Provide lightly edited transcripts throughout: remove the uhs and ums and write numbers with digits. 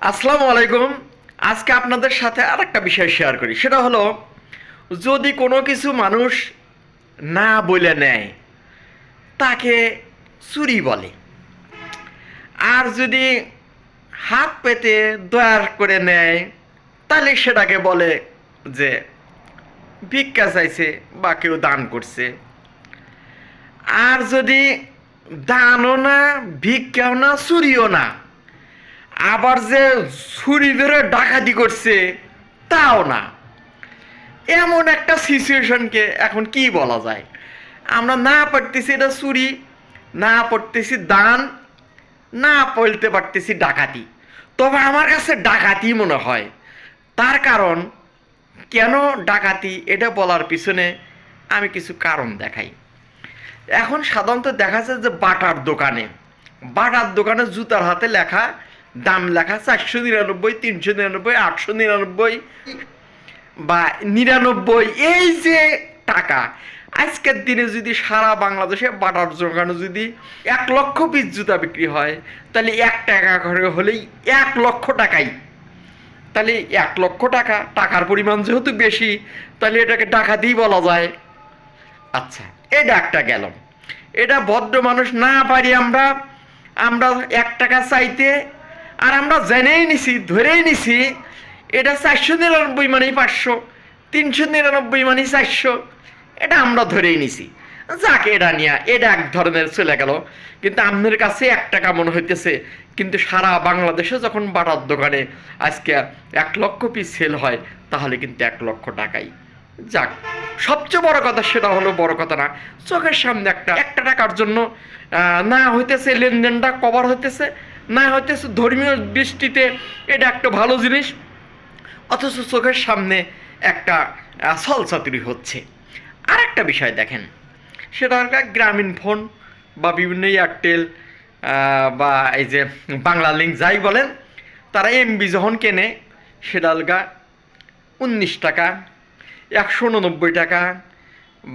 আসসালামু আলাইকুম। আজকে আপনাদের সাথে আরেকটা বিষয় শেয়ার করি, সেটা হলো যদি কোনো কিছু মানুষ না বলে নেয় তাকে চুরি বলে, আর যদি হাত পেতে দয়ার করে নেয় তাহলে সেটাকে বলে যে ভিক্ষা চাইছে বা কেউ দান করছে। আর যদি দানও না, ভিক্ষাও না, চুরিও না, আবার যে ছুরি ধরে ডাকাতি করছে তাও না, এমন একটা সিচুয়েশনকে এখন কি বলা যায়? আমরা না পারতেছি এটা চুরি, না পারতেছি দান, না বলতে পারতেছি ডাকাতি। তবে আমার কাছে ডাকাতি মনে হয়। তার কারণ, কেন ডাকাতি এটা বলার পিছনে আমি কিছু কারণ দেখাই। এখন সাধারণত দেখা যায় যে বাটার দোকানে জুতার হাতে লেখা, দাম লেখা 499, 399, 899 বা 99, এই যে টাকা। আজকের দিনে যদি সারা বাংলাদেশে বাটার দোকানে যদি 1 লক্ষ পিস জুতা বিক্রি হয়, তাহলে 1 টাকা করে হলেই 1 লক্ষ টাকাই। তাহলে 1 লক্ষ টাকা, টাকার পরিমাণ যেহেতু বেশি, তাহলে এটাকে ডাকাতিই বলা যায়। আচ্ছা, এটা একটা গেল। এটা ভদ্র মানুষ না পারি আমরা আমরা 1 টাকা চাইতে, আর আমরা জেনেই নিছি, ধরেই নিছি এটা 499 মানেই 500, 399 মানেই 400, এটা আমরা ধরেই নিছি। যাকে এটা নিয়ে এটা এক ধরনের চলে গেল। কিন্তু আপনাদের কাছে 1 টাকা মনে হইতেছে, কিন্তু সারা বাংলাদেশে যখন বাটার দোকানে আজকে 1 লক্ষ পিস সেল হয়, তাহলে কিন্তু 1 লক্ষ টাকাই। যাক, সবচেয়ে বড় কথা সেটা হলো বড় কথা না, চোখের সামনে একটা টাকার জন্য না হইতেছে লেনদেনটা কভার হইতেছে, না হইতেছে ধর্মীয় দৃষ্টিতে এটা একটা ভালো জিনিস, অথচ চোখের সামনে একটা ছলচাতুরি হচ্ছে। আর একটা বিষয় দেখেন, সেটা হলো গ্রামীণ ফোন বা বিভিন্ন এয়ারটেল বা এই যে বাংলা লিঙ্ক যাই বলেন, তারা এমবি যখন কেনে সেটা হলগা 19 টাকা, 189 টাকা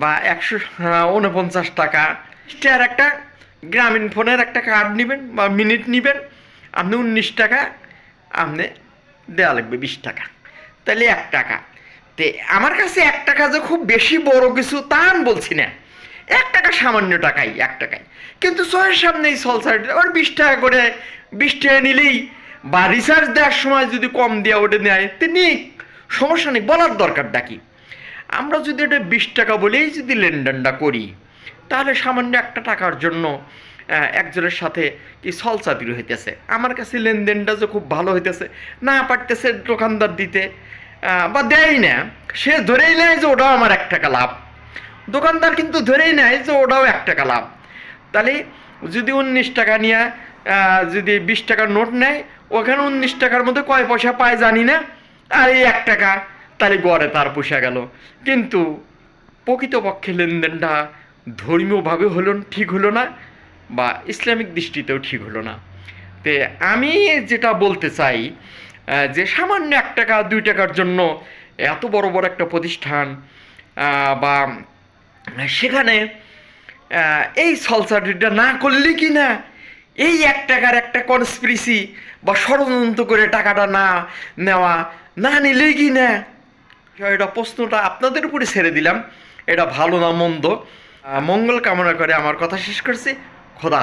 বা 149 টাকা। স্টার একটা গ্রামীণ ফোনের একটা কার্ড নেবেন বা মিনিট নেবেন, আপনি 19 টাকা, আপনি দেওয়া লাগবে 20 টাকা, তাহলে 1 টাকা। তে আমার কাছে 1 টাকা যে খুব বেশি বড় কিছু তা আমি বলছি না, 1 টাকা সামান্য টাকাই, 1 টাকায়। কিন্তু চোখের সামনেই সলসাইড ওর 20 টাকা করে, 20 টাকা নিলেই, বা রিচার্জ দেওয়ার সময় যদি কম দেওয়া ওটা নেয় তো নিক, সমস্যা নেই, বলার দরকারটা কি? আমরা যদি এটা 20 টাকা বলেই যদি লেনদেনটা করি, তাহলে সামান্য 1 টাকার জন্য একজনের সাথে কি ছলচাতুরি হইতেছে। আমার কাছে লেনদেনটা যে খুব ভালো হইতেছে, না পারতেছে দোকানদার দিতে বা দেয় না, সে ধরেই নেয় যে ওটাও আমার 1 টাকা লাভ। দোকানদার কিন্তু ধরেই নেয় যে ওটাও 1 টাকা লাভ। তাহলে যদি 19 টাকা নিয়ে যদি 20 টাকার নোট নেয়, ওখানে 19 টাকার মধ্যে কয় পয়সা পায় জানি না, আর এই 1 টাকা, তাহলে গড়ে তার পোষা গেল। কিন্তু প্রকৃতপক্ষে লেনদেনটা ধর্মীয়ভাবে হলো ঠিক হলো না, বা ইসলামিক দৃষ্টিতেও ঠিক হলো না। তে আমি যেটা বলতে চাই, যে সামান্য 1 টাকা 2 টাকার জন্য এত বড় বড় একটা প্রতিষ্ঠান বা সেখানে এই সলসারিটা না করলে কি না, এই 1 টাকার একটা কনস্পিরেসি বা ষড়যন্ত্র করে টাকাটা না নেওয়া, না নিলে কি না, এটা প্রশ্নটা আপনাদের উপরে ছেড়ে দিলাম। এটা ভালো না মন্দ, মঙ্গল কামনা করে আমার কথা শেষ করছি। খোদা।